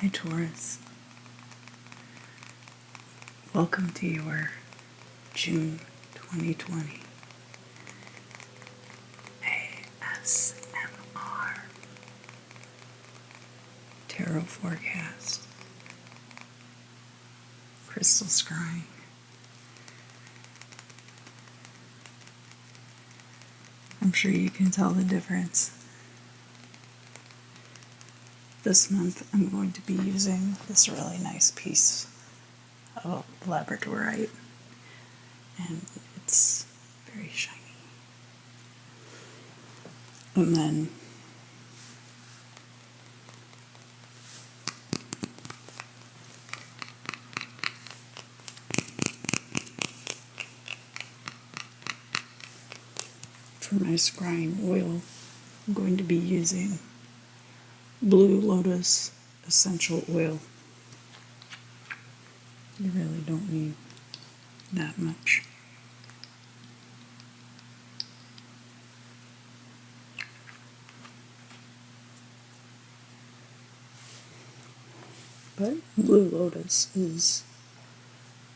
Hi Taurus, welcome to your June 2020 ASMR Tarot Forecast. Crystal scrying. I'm sure you can tell the difference. This month I'm going to be using this really nice piece of labradorite, and it's very shiny. And then for my scrying oil, I'm going to be using blue lotus essential oil. You really don't need that much. But blue lotus is,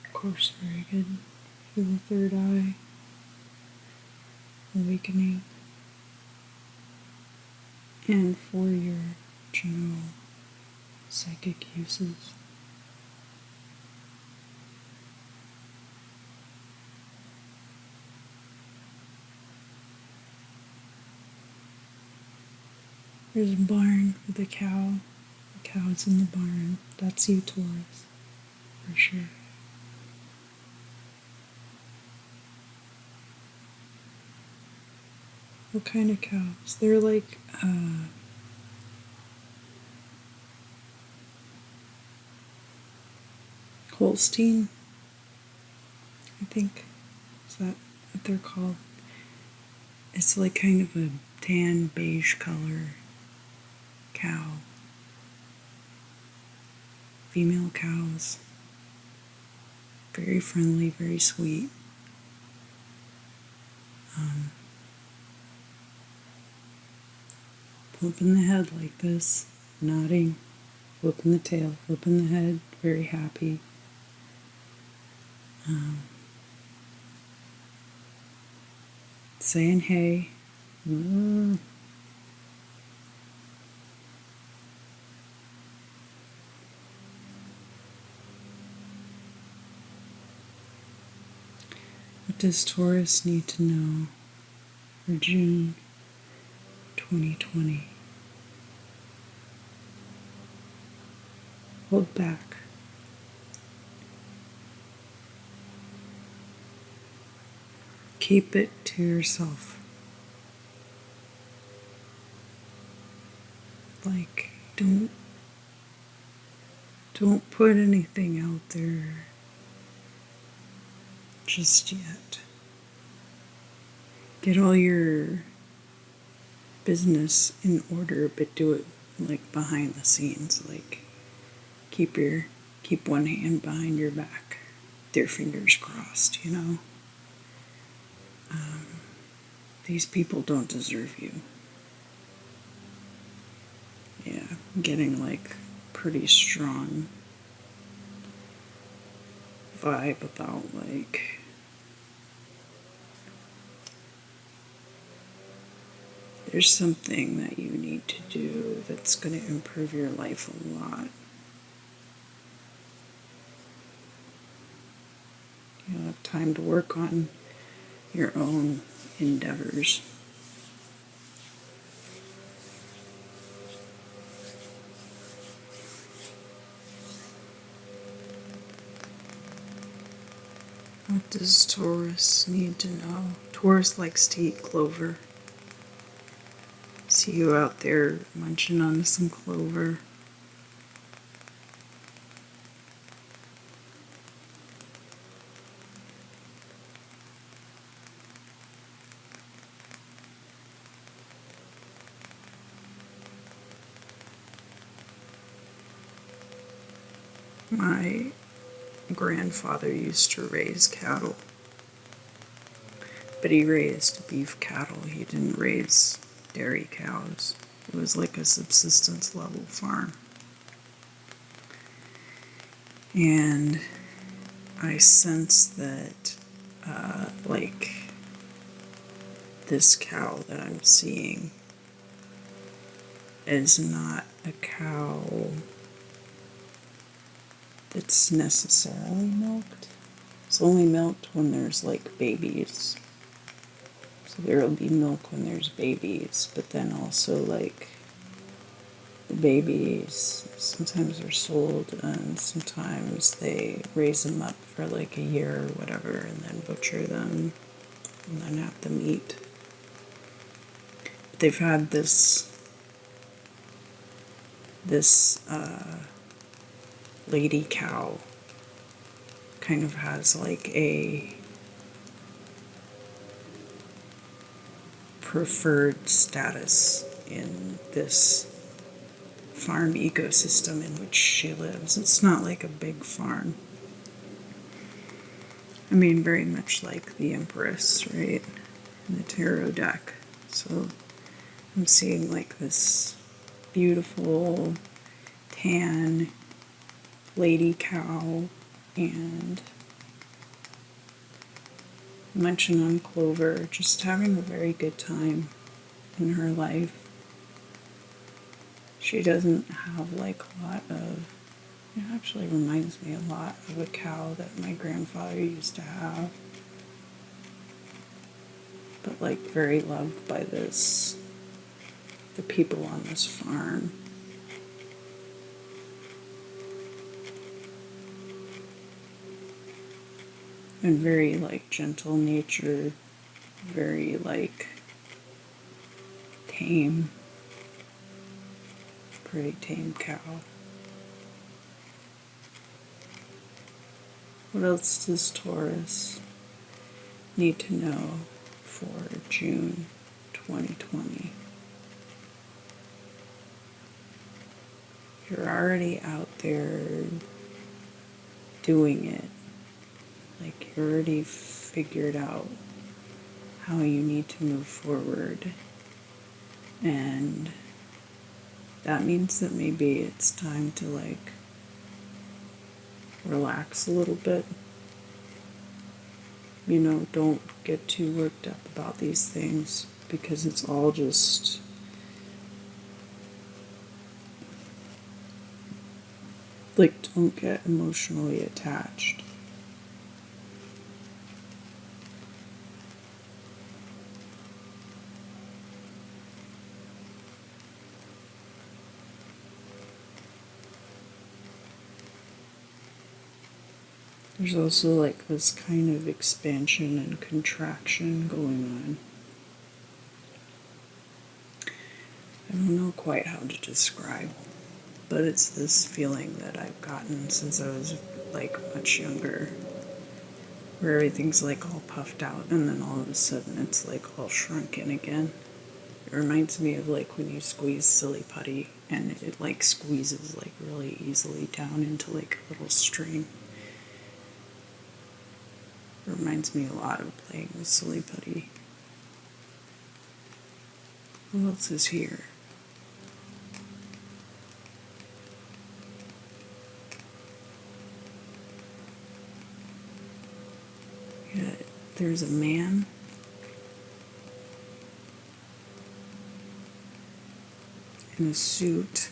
of course, very good for the third eye, awakening, and for your general psychic uses. There's a barn with a cow. The cow's in the barn. That's you, Taurus, for sure. What kind of cows? They're like, Holstein, I think. Is that what they're called? It's like kind of a tan beige color cow. Female cows. Very friendly, very sweet. Flipping the head like this, nodding, flipping the tail, flipping the head, very happy. Saying hey. What does Taurus need to know for June 2020? Hold back. Keep it to yourself. Like, don't put anything out there just yet. Get all your business in order, but do it like behind the scenes. Like, keep one hand behind your back, with your fingers crossed, you know. These people don't deserve you. Yeah, I'm getting like pretty strong vibe about like there's something that you need to do that's going to improve your life a lot. You'll have time to work on your own endeavors. What does Taurus need to know? Taurus likes to eat clover. See you out there munching on some clover. My grandfather used to raise cattle, but he raised beef cattle. He didn't raise dairy cows. It was like a subsistence level farm. And I sense that, like, this cow that I'm seeing is not a cow that's necessarily milked. It's only milked when there's, like, babies. So there will be milk when there's babies, but then also, like, the babies sometimes are sold and sometimes they raise them up for like a year or whatever and then butcher them and then have them eat. But they've had this lady cow kind of has like a preferred status in this farm ecosystem in which she lives. It's not like a big farm. I mean, very much like the Empress, right? In the tarot deck. So I'm seeing like this beautiful tan lady cow and munching on clover, just having a very good time in her life. She doesn't have like a lot of, it actually reminds me a lot of a cow that my grandfather used to have, but like very loved by the people on this farm. And very like gentle natured, very like tame, pretty tame cow. What else does Taurus need to know for June 2020? You're already out there doing it. Like, you already figured out how you need to move forward. And that means that maybe it's time to, like, relax a little bit. You know, don't get too worked up about these things because it's all just like, don't get emotionally attached. There's also like this kind of expansion and contraction going on. I don't know quite how to describe, but it's this feeling that I've gotten since I was like much younger, where everything's like all puffed out and then all of a sudden it's like all shrunken again. It reminds me of like when you squeeze silly putty and it like squeezes like really easily down into like a little string. It reminds me a lot of playing with silly putty. Who else is here? Yeah, there's a man. In a suit.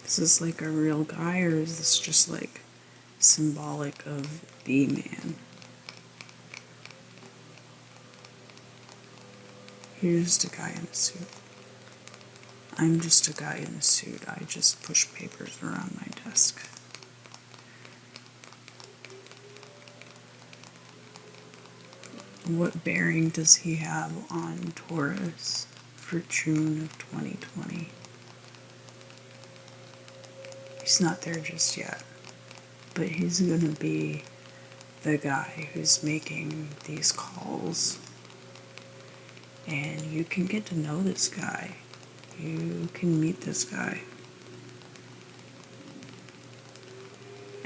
Is this like a real guy or is this just like symbolic of the man? You're just a guy in a suit. I'm just a guy in a suit. I just push papers around my desk. What bearing does he have on Taurus for June of 2020? He's not there just yet, but he's going to be the guy who's making these calls. And you can get to know this guy. You can meet this guy.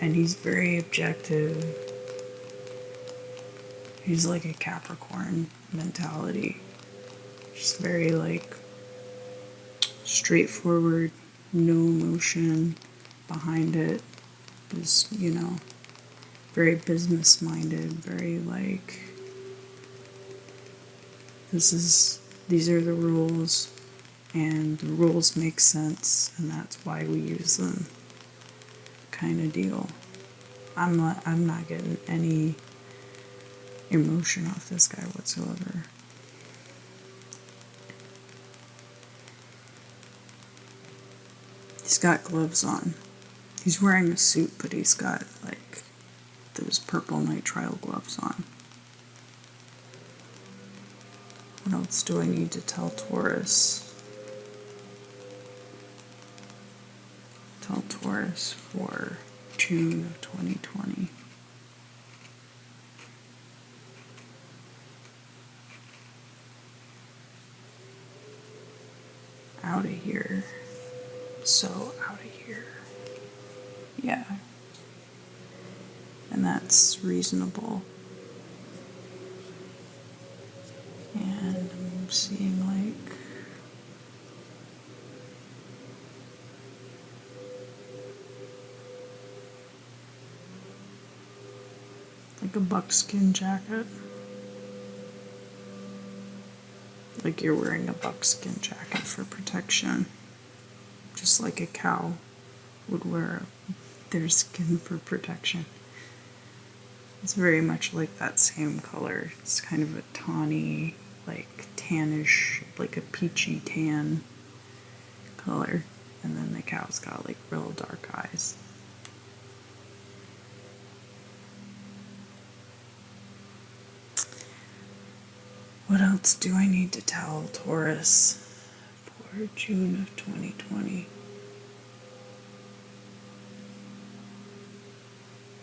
And he's very objective. He's like a Capricorn mentality. Just very like straightforward, no emotion behind it. Just, very business minded, very like, these are the rules, and the rules make sense, and that's why we use them, kind of deal. I'm not getting any emotion off this guy whatsoever. He's got gloves on. He's wearing a suit, but he's got like those purple nitrile gloves on. What else do I need to tell Taurus? Tell Taurus for June of 2020. Out of here. So out of here. Yeah. And that's reasonable. And I'm seeing like a buckskin jacket. Like you're wearing a buckskin jacket for protection. Just like a cow would wear their skin for protection. It's very much like that same color. It's kind of a tawny, like tannish, like a peachy tan color. And then the cow's got like real dark eyes. What else do I need to tell Taurus for June of 2020?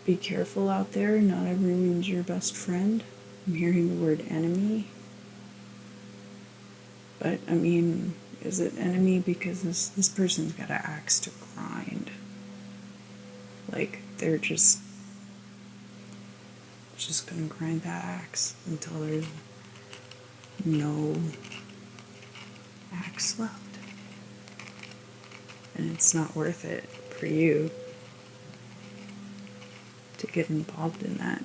Be careful out there. Not everyone's your best friend. I'm hearing the word enemy. But, I mean, is it enemy because this person's got an axe to grind? Like, they're just gonna grind that axe until there's no axe left. And it's not worth it for you to get involved in that.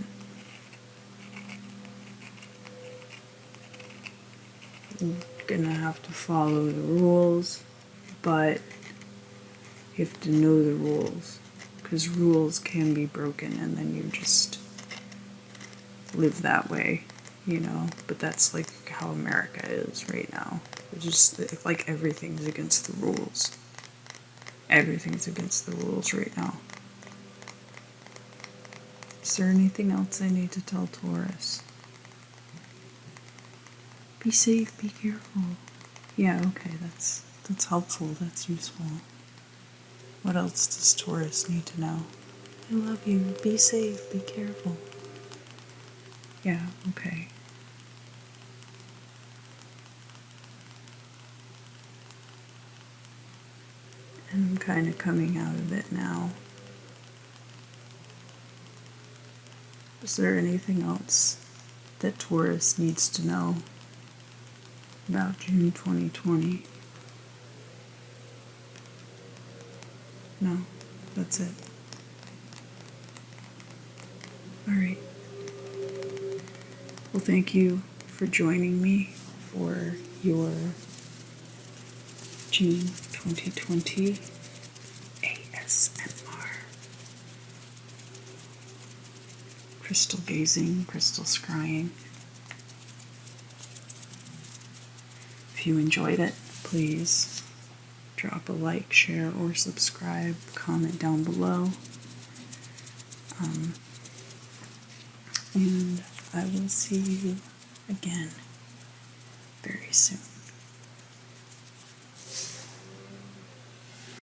You're gonna have to follow the rules, but you have to know the rules, because rules can be broken and then you just live that way, but that's like how America is right now. It's just like everything's against the rules. Everything's against the rules right now. Is there anything else I need to tell Taurus? Be safe, be careful. Yeah, okay, that's helpful, that's useful. What else does Taurus need to know? I love you, be safe, be careful. Yeah, okay. And I'm kind of coming out of it now. Is there anything else that Taurus needs to know about June 2020? No, that's it. All right. Well, thank you for joining me for your June 2020 ASMR. Crystal gazing, crystal scrying. If you enjoyed it, please drop a like, share, or subscribe. Comment down below. And I will see you again very soon.